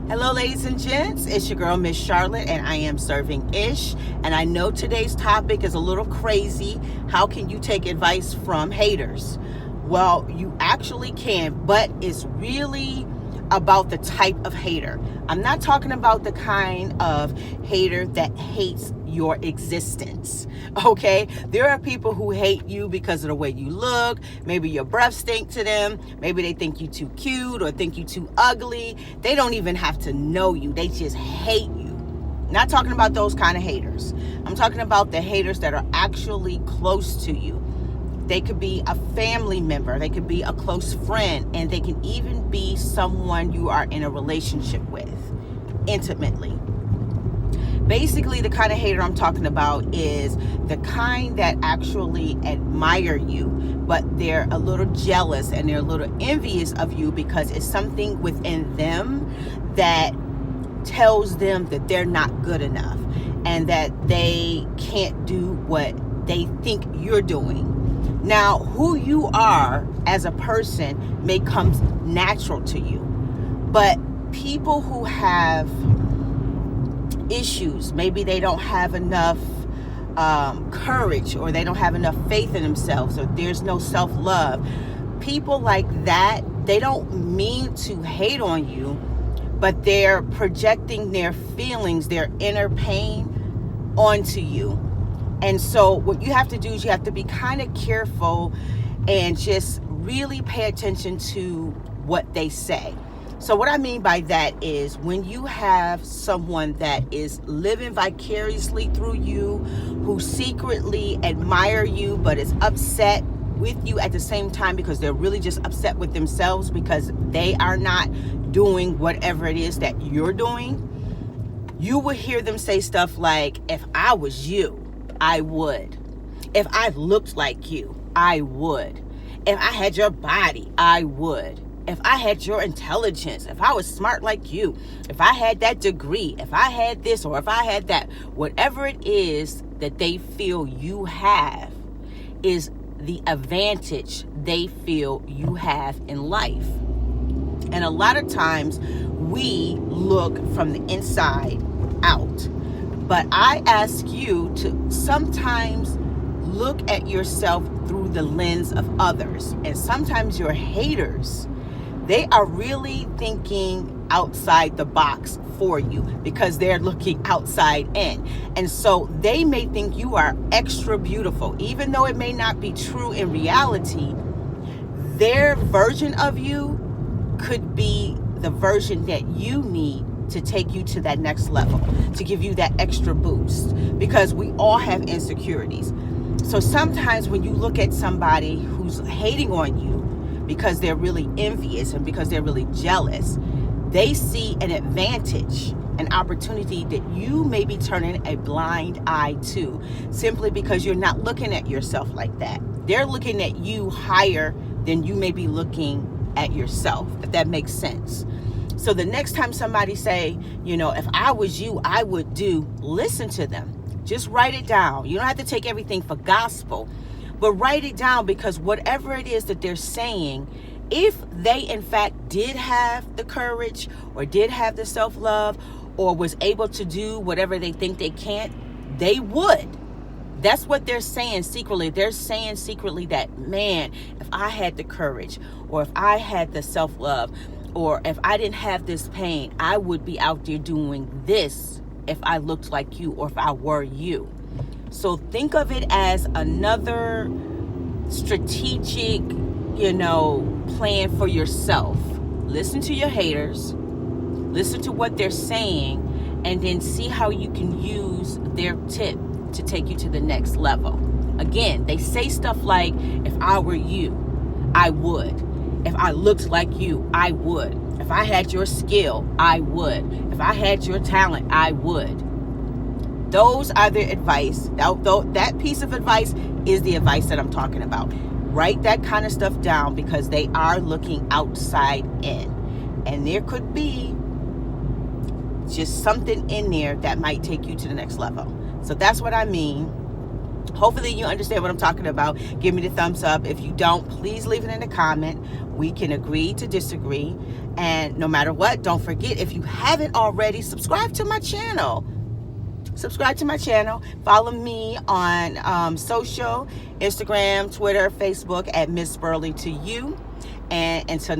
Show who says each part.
Speaker 1: Hello, ladies and gents. It's your girl, Miss Charlotte, and I am serving Ish. And I know today's topic is a little crazy. How can you take advice from haters? Well, you actually can, but it's really about the type of hater. I'm not talking about the kind of hater that hates your existence, okay? There are people who hate you because of the way you look. Maybe your breath stink to them. Maybe they think you too cute or think you too ugly. They don't even have to know you. They just hate you. Not talking about those kind of haters. I'm talking about the haters that are actually close to you. They could be a family member, they could be a close friend, and they can even be someone you are in a relationship with intimately. Basically, the kind of hater I'm talking about is the kind that actually admire you, but they're a little jealous and they're a little envious of you because it's something within them that tells them that they're not good enough and that they can't do what they think you're doing. Now, who you are as a person may come natural to you, but people who have issues, maybe they don't have enough courage, or they don't have enough faith in themselves, or there's no self-love. People like that, they don't mean to hate on you, but they're projecting their feelings, their inner pain onto you. And so what you have to do is you have to be kind of careful and just really pay attention to what they say. So what I mean by that is when you have someone that is living vicariously through you, who secretly admire you but is upset with you at the same time because they're really just upset with themselves because they are not doing whatever it is that you're doing, you will hear them say stuff like, if I was you, I would. If I looked like you, I would. If I had your body, I would. If I had your intelligence, if I was smart like you, if I had that degree, if I had this or if I had that, whatever it is that they feel you have is the advantage they feel you have in life. And a lot of times we look from the inside out. But I ask you to sometimes look at yourself through the lens of others. And sometimes your haters, they are really thinking outside the box for you because they're looking outside in. And so they may think you are extra beautiful, even though it may not be true in reality. Their version of you could be the version that you need to take you to that next level, to give you that extra boost, because we all have insecurities. So sometimes when you look at somebody who's hating on you because they're really envious and because they're really jealous, they see an advantage, an opportunity that you may be turning a blind eye to simply because you're not looking at yourself like that. They're looking at you higher than you may be looking at yourself, if that makes sense. So the next time somebody say, if I was you, I would do, listen to them. Just write it down. You don't have to take everything for gospel, but write it down, because whatever it is that they're saying, if they in fact did have the courage or did have the self-love or was able to do whatever they think they can't, they would. That's what they're saying secretly. They're saying secretly that, man, if I had the courage, or if I had the self-love, or if I didn't have this pain, I would be out there doing this if I looked like you or if I were you. So think of it as another strategic, plan for yourself. Listen to your haters, listen to what they're saying, and then see how you can use their tip to take you to the next level. Again, they say stuff like, if I were you, I would. If I looked like you, I would. If I had your skill, I would. If I had your talent, I would. Those are the advice. That piece of advice is the advice that I'm talking about. Write that kind of stuff down, because they are looking outside in. And there could be just something in there that might take you to the next level. So that's what I mean Hopefully you understand what I'm talking about. Give me the thumbs up. If you don't, please leave it in the comment. We can agree to disagree. And no matter what, don't forget, if you haven't already, subscribe to my channel. Subscribe to my channel. Follow me on Xoxo, Instagram, Twitter, Facebook at Miss Burley to you. And until